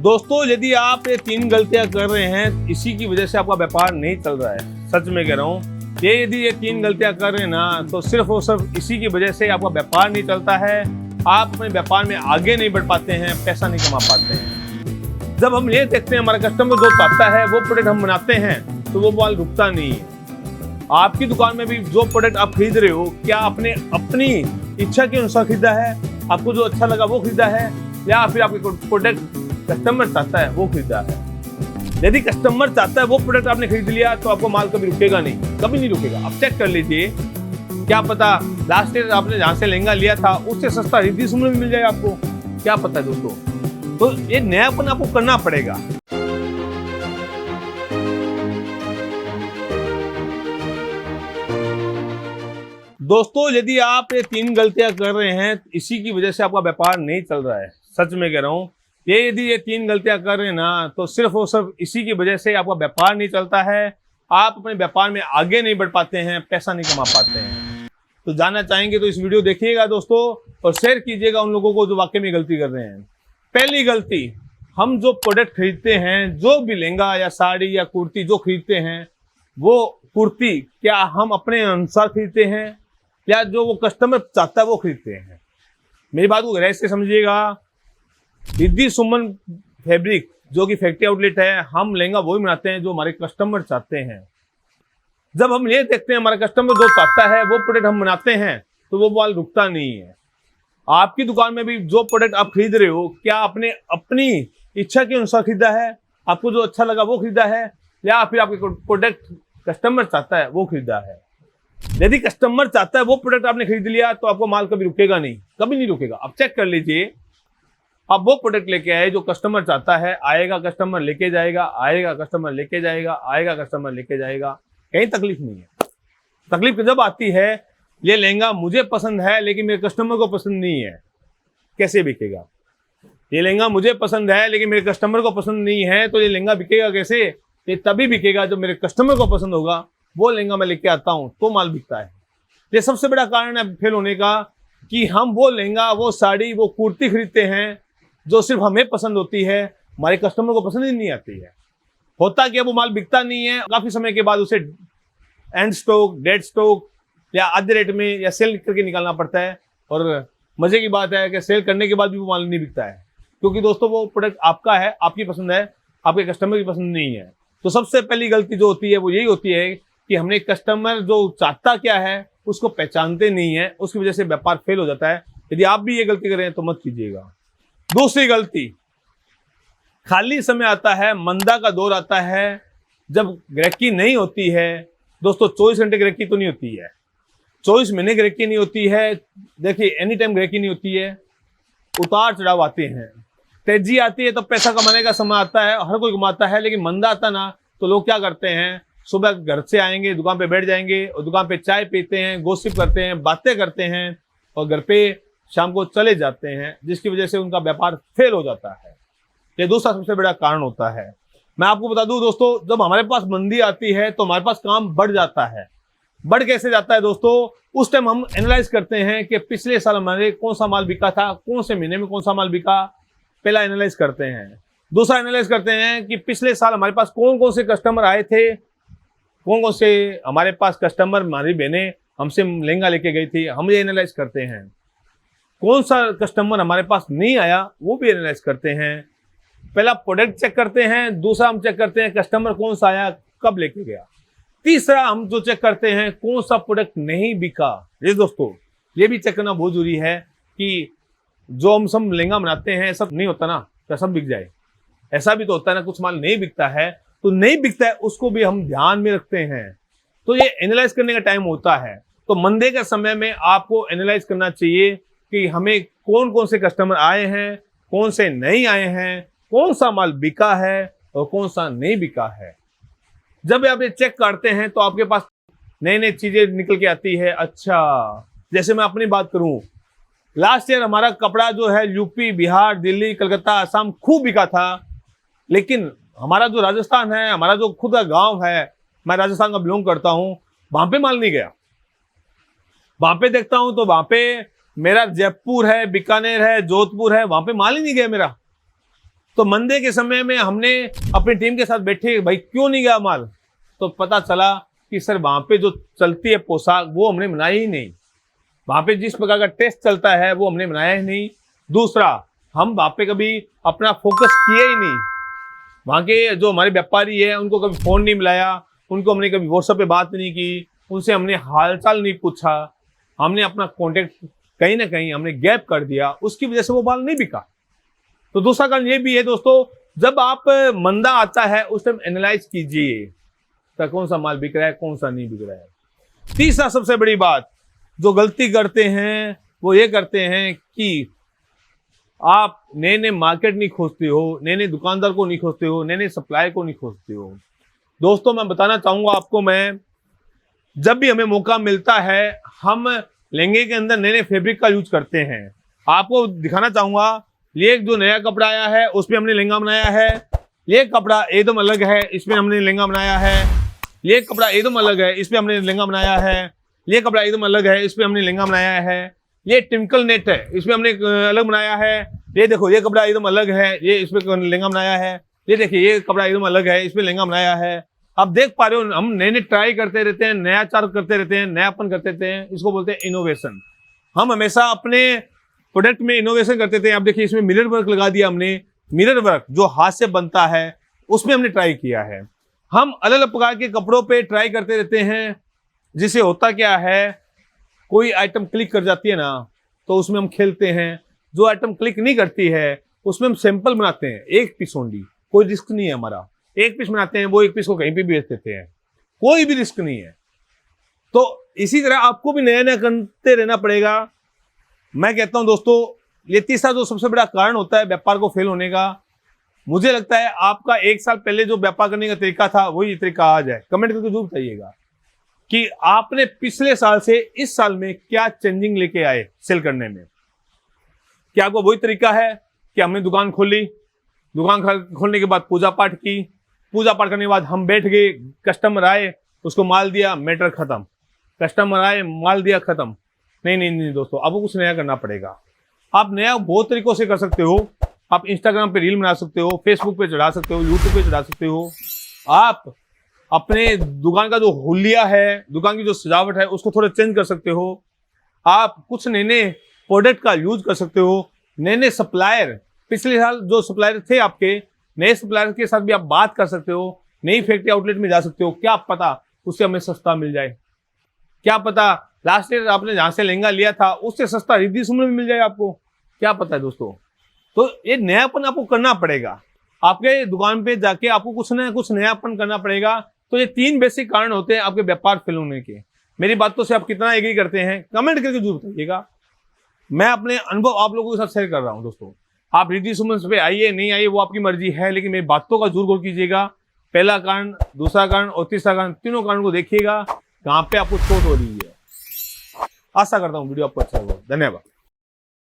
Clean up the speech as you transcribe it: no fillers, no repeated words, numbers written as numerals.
दोस्तों, यदि आप ये 3 गलतियां कर रहे हैं, इसी की वजह से आपका व्यापार नहीं चल रहा है, सच में कह रहा हूँ। यदि ये 3 गलतियां कर रहे हैं ना, तो सिर्फ और सिर्फ इसी की वजह से आपका व्यापार नहीं चलता है, आप अपने व्यापार में आगे नहीं बढ़ पाते हैं, पैसा नहीं कमा पाते हैं। जब हम ये देखते हैं हमारा कस्टमर जो चाहता है वो प्रोडक्ट हम बनाते हैं, तो वो माल रुकता नहीं है। आपकी दुकान में भी जो प्रोडक्ट आप खरीद रहे हो, क्या आपने अपनी इच्छा के अनुसार खरीदा है, आपको जो अच्छा लगा वो खरीदा है, या फिर आपके प्रोडक्ट कस्टमर चाहता है वो खरीदा है? यदि कस्टमर चाहता है वो प्रोडक्ट आपने खरीद लिया, तो आपको माल कभी रुकेगा नहीं, कभी नहीं रुकेगा। अब चेक कर लीजिए, क्या पता लास्ट ईयर आपने जहां से लहंगा लिया था उससे सस्ता रिद्धि सुमन में मिल जाए आपको, क्या पता है दोस्तों। तो ये नयापन आपको करना पड़ेगा। दोस्तों, यदि आप ये 3 गलतियां कर रहे हैं, इसी की वजह से आपका व्यापार नहीं चल रहा है, सच में कह रहा हूँ। यदि ये 3 गलतियां कर रहे हैं ना, तो सिर्फ और सिर्फ इसी की वजह से आपका व्यापार नहीं चलता है, आप अपने व्यापार में आगे नहीं बढ़ पाते हैं, पैसा नहीं कमा पाते हैं। तो जानना चाहेंगे तो इस वीडियो देखिएगा दोस्तों, और शेयर कीजिएगा उन लोगों को जो वाकई में गलती कर रहे हैं। पहली गलती, हम जो प्रोडक्ट खरीदते हैं, जो भी लहंगा या साड़ी या कुर्ती जो खरीदते हैं, वो कुर्ती क्या हम अपने अनुसार खरीदते हैं, या जो वो कस्टमर चाहता है वो खरीदते हैं? मेरी बात को गहराई से समझिएगा। रिद्धि सुमन फैब्रिक जो कि फैक्ट्री आउटलेट है, हम लहंगा वही बनाते हैं जो हमारे कस्टमर चाहते हैं। जब हम ये देखते हैं हमारा कस्टमर जो चाहता है वो प्रोडक्ट हम बनाते हैं, तो वो माल रुकता नहीं है। आपकी दुकान में भी जो प्रोडक्ट आप खरीद रहे हो, क्या आपने अपनी इच्छा के अनुसार खरीदा है, आपको जो अच्छा लगा वो खरीदा है, या फिर आपके प्रोडक्ट कस्टमर चाहता है वो खरीदा है? यदि कस्टमर चाहता है वो प्रोडक्ट आपने खरीद लिया, तो आपको माल कभी रुकेगा नहीं, कभी नहीं रुकेगा। अब चेक कर लीजिए, आप वो प्रोडक्ट लेके आए जो कस्टमर चाहता है, आएगा कस्टमर लेके जाएगा, आएगा कस्टमर लेके जाएगा, आएगा कस्टमर लेके जाएगा, कहीं तकलीफ नहीं है। तकलीफ जब आती है, ये लहंगा मुझे पसंद है लेकिन मेरे कस्टमर को पसंद नहीं है, कैसे बिकेगा? ये लहंगा मुझे पसंद है लेकिन मेरे कस्टमर को पसंद नहीं है, तो ये लहंगा बिकेगा कैसे? ये तभी बिकेगा जब मेरे कस्टमर को पसंद होगा, वो लहंगा मैं लेके आता हूँ तो माल बिकता है। ये सबसे बड़ा कारण है फेल होने का, कि हम वो लहंगा, वो साड़ी, वो कुर्ती खरीदते हैं जो सिर्फ हमें पसंद होती है, हमारे कस्टमर को पसंद ही नहीं आती है। होता कि वो माल बिकता नहीं है, काफी समय के बाद उसे एंड स्टॉक, डेड स्टॉक या आधे रेट में या सेल करके निकालना पड़ता है। और मजे की बात है कि सेल करने के बाद भी वो माल नहीं बिकता है, क्योंकि दोस्तों वो प्रोडक्ट आपका है, आपकी पसंद है, आपके कस्टमर की पसंद नहीं है। तो सबसे पहली गलती जो होती है वो यही होती है कि हमने कस्टमर जो चाहता क्या है उसको पहचानते नहीं है, उसकी वजह से व्यापार फेल हो जाता है। यदि आप भी ये गलती कर रहे हैं तो मत कीजिएगा। दूसरी गलती, खाली समय आता है, मंदा का दौर आता है, जब ग्राहकी नहीं होती है। दोस्तों, 24 घंटे ग्राहकी तो नहीं होती है, 24 महीने ग्राहकी नहीं होती है। देखिए, एनी टाइम ग्राहकी नहीं होती है, उतार चढ़ाव आते हैं। तेजी आती है तो पैसा कमाने का समय आता है, हर कोई कमाता है, लेकिन मंदा आता ना, तो लोग क्या करते हैं, सुबह घर से आएंगे, दुकान पे बैठ जाएंगे और दुकान पे चाय पीते हैं, गॉसिप करते हैं, बातें करते हैं, और घर पे शाम को चले जाते हैं, जिसकी वजह से उनका व्यापार फेल हो जाता है। ये दूसरा सबसे बड़ा कारण होता है। मैं आपको बता दूं दोस्तों, जब हमारे पास मंदी आती है तो हमारे पास काम बढ़ जाता है। बढ़ कैसे जाता है दोस्तों? उस टाइम हम एनालाइज करते हैं कि पिछले साल हमारे कौन सा माल बिका था, कौन से महीने में कौन सा माल बिका, पहला एनालाइज करते हैं। दूसरा एनालाइज करते हैं कि पिछले साल हमारे पास कौन कौन से कस्टमर आए थे, कौन कौन से हमारे पास कस्टमर, हमारी बहनें हमसे लहंगा लेके गई थी, हम ये एनालाइज करते हैं। कौन सा कस्टमर हमारे पास नहीं आया वो भी एनालाइज करते हैं। पहला प्रोडक्ट चेक करते हैं, दूसरा हम चेक करते हैं कस्टमर कौन सा आया, कब लेके गया। तीसरा हम जो चेक करते हैं, कौन सा प्रोडक्ट नहीं बिका। ये दोस्तों, ये भी चेक करना बहुत जरूरी है कि जो हम सब लहंगा बनाते हैं, सब नहीं होता ना तो सब बिक जाए। ऐसा भी तो होता है ना, कुछ माल नहीं बिकता है, तो नहीं बिकता है उसको भी हम ध्यान में रखते हैं। तो ये एनालाइज करने का टाइम होता है। तो मंदे के समय में आपको एनालाइज करना चाहिए कि हमें कौन कौन से कस्टमर आए हैं, कौन से नहीं आए हैं, कौन सा माल बिका है और कौन सा नहीं बिका है। जब आप ये चेक करते हैं तो आपके पास नई नई चीजें निकल के आती है। अच्छा, जैसे मैं अपनी बात करूं, लास्ट ईयर हमारा कपड़ा जो है यूपी, बिहार, दिल्ली, कलकत्ता, असम खूब बिका था, लेकिन हमारा जो राजस्थान है, हमारा जो खुद का गांव है, मैं राजस्थान का बिलोंग करता हूं, वहां पे माल नहीं गया। वहां पे देखता हूं तो वहां पे मेरा जयपुर है, बीकानेर है, जोधपुर है, वहां पे माल ही नहीं गया मेरा। तो मंदे के समय में हमने अपनी टीम के साथ बैठे, भाई क्यों नहीं गया माल, तो पता चला कि सर वहां पे जो चलती है पोशाक वो हमने बनाई ही नहीं, वहां पे जिस प्रकार का टेस्ट चलता है वो हमने बनाया ही नहीं। दूसरा, हम वहां पे कभी अपना फोकस किया ही नहीं, वहां के जो हमारे व्यापारी है उनको कभी फोन नहीं मिलाया, उनको हमने कभी व्हाट्सएप पे बात नहीं की, उनसे हमने हालचाल नहीं पूछा, हमने अपना कॉन्टेक्ट कहीं ना कहीं हमने गैप कर दिया, उसकी वजह से वो माल नहीं बिका। तो दूसरा कारण ये भी है दोस्तों, जब आप मंदा आता है उस टाइम एनालाइज कीजिए तो कौन सा माल बिक रहा है, कौन सा नहीं बिक रहा है। तीसरा सबसे बड़ी बात जो गलती करते हैं वो ये करते हैं कि आप नए नए मार्केट नहीं खोजते हो, नए नए दुकानदार को नहीं खोजते हो, नए नए सप्लायर को नहीं खोजते हो। दोस्तों मैं बताना चाहूंगा आपको, मैं जब भी हमें मौका मिलता है हम लहंगे के अंदर नए नए फैब्रिक का यूज करते हैं। आपको दिखाना चाहूंगा, ये जो नया कपड़ा आया है उस पर हमने लहंगा बनाया है, ये कपड़ा एकदम अलग है, इसमें हमने लहंगा बनाया है, ये कपड़ा एकदम अलग है, इस पर हमने लहंगा बनाया है, ये कपड़ा एकदम अलग है, इस पर हमने लहंगा बनाया है, ये टिम्कल नेट है, इसमें हमने अलग बनाया है, ये देखो ये कपड़ा एकदम अलग है, ये इस पर लहंगा बनाया है, ये देखिए ये कपड़ा एकदम अलग है, इस पर लहंगा बनाया है। आप देख पा रहे हो, हम नए नए ट्राई करते रहते हैं, नया चार करते रहते हैं, नयापन करते रहते हैं, इसको बोलते हैं इनोवेशन। हम हमेशा अपने प्रोडक्ट में इनोवेशन करते थे। आप देखिए इसमें मिरर वर्क लगा दिया हमने, मिरर वर्क जो हाथ से बनता है उसमें हमने ट्राई किया है। हम अलग अलग प्रकार के कपड़ों पे ट्राई करते रहते हैं, जिससे होता क्या है, कोई आइटम क्लिक कर जाती है ना तो उसमें हम खेलते हैं, जो आइटम क्लिक नहीं करती है उसमें हम सैंपल बनाते हैं, एक पीस ओनली, कोई रिस्क नहीं है हमारा, एक पीस बनाते हैं, वो एक पीस को कहीं पे भी बेच देते हैं, कोई भी रिस्क नहीं है। तो इसी तरह आपको भी नया नया करते रहना पड़ेगा। मैं कहता हूं दोस्तों, ये तीसरा जो सबसे बड़ा कारण होता है व्यापार को फेल होने का, मुझे लगता है आपका 1 साल पहले जो व्यापार करने का तरीका था वही तरीका आज है। कमेंट करके जरूर बताइएगा कि आपने पिछले साल से इस साल में क्या चेंजिंग लेके आए सेल करने में। क्या आपको वही तरीका है कि हमने दुकान खोली, दुकान खोलने के बाद पूजा पाठ की, पूजा पाठ करने के बाद हम बैठ गए, कस्टमर आए उसको माल दिया, मैटर खत्म, कस्टमर आए माल दिया खत्म। नहीं नहीं नहीं दोस्तों, आपको कुछ नया करना पड़ेगा। आप नया बहुत तरीकों से कर सकते हो। आप इंस्टाग्राम पे रील बना सकते हो, फेसबुक पे चढ़ा सकते हो, यूट्यूब पे चढ़ा सकते हो। आप अपने दुकान का जो हुलिया है, दुकान की जो सजावट है उसको थोड़ा चेंज कर सकते हो। आप कुछ नए नए प्रोडक्ट का यूज कर सकते हो। नए नए सप्लायर, पिछले साल जो सप्लायर थे आपके, नए सप्लायर के साथ भी आप बात कर सकते हो। नई फैक्ट्री आउटलेट में जा सकते हो, क्या पता उससे हमें सस्ता मिल जाए, क्या पता लास्ट ईयर आपने जहां से लहंगा लिया था उससे सस्ता रिद्धि सुमन में मिल जाए आपको, क्या पता है दोस्तों। तो ये नयापन आपको करना पड़ेगा, आपके दुकान पे जाके आपको कुछ ना कुछ नयापन करना पड़ेगा। तो ये 3 बेसिक कारण होते हैं आपके व्यापार फेल होने के। मेरी बातों से आप कितना एग्री करते हैं कमेंट करके जरूर बताइएगा। मैं अपने अनुभव आप लोगों के साथ शेयर कर रहा हूं दोस्तों। आप रिद्धि सुमन पे आइए नहीं आइए वो आपकी मर्जी है, लेकिन मेरी बातों का जरूर गौर कीजिएगा। पहला कारण, दूसरा कारण और तीसरा कारण, तीनों कारण को देखिएगा कहां पे आपको चोट हो रही है। आशा करता हूं वीडियो आपको अच्छा लगा। धन्यवाद।